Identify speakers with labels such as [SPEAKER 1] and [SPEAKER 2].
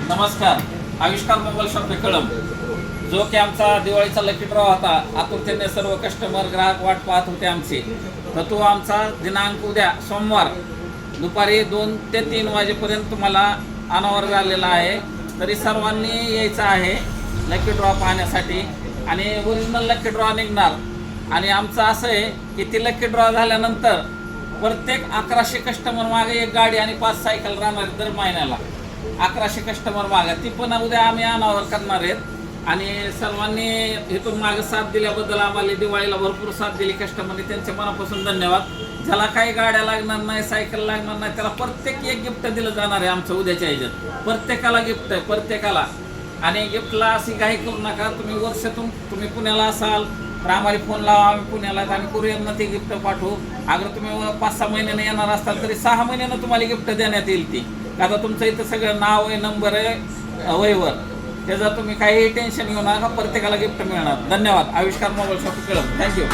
[SPEAKER 1] नमस्कार. आविष्कार mobile shop Kalamb, जो की आमचा दिवाळीचा लकी ड्रॉ होता, आतुरतेने सर्व कस्टमर ग्राहक वाट पाहत होते आमची. तर तो आमचा दिनांक उद्या सोमवार दुपारी 2 ते 3 वाजेपर्यंत तुम्हाला अनावर झालेला आहे. तरी सर्वांनी यायचं आहे लकी ड्रॉ पाहण्यासाठी आणि ओरिजिनल लकी ड्रॉ निघणार. आणि आमचं असं आहे की ती लकी ड्रॉ झाल्यानंतर प्रत्येक 1100 कस्टमर मागे एक गाडी आणि 5 सायकल राहणार दर महिन्याला. 1100 कस्टमर मागे ती पण उद्या आम्ही अनावर करणार आहेत. आणि सर्वांनी इथून मागे साथ दिल्याबद्दल आम्हाला दिवाळीला भरपूर साथ दिली कस्टमरने, त्यांचे मनापासून धन्यवाद. ज्याला काही गाड्या लागणार नाही, सायकल लागणार नाही, त्याला प्रत्येक एक गिफ्ट दिलं जाणार आहे आमच्या उद्याच्या ह्याच्यात. प्रत्येकाला गिफ्ट आहे, प्रत्येकाला. आणि गिफ्टला अशी काही करू नका. तुम्ही वर्षातून तुम्ही पुण्याला असाल तर आम्हाला फोन लावा, आम्ही पुण्याला आम्ही कुरिअरनं ते गिफ्ट पाठवू. अगर तुम्ही 5-6 महिन्यानं येणार असाल तरी 6 महिन्यानं तुम्हाला गिफ्ट देण्यात येईल ती. आता तुमचं इथं सगळं नाव आहे, नंबर आहे वहीवर, त्याचं तुम्ही काही टेन्शन घेऊ नका, प्रत्येकाला गिफ्ट मिळणार. धन्यवाद. आविष्कार मोबाईल शॉप कळंब. थँक्यू.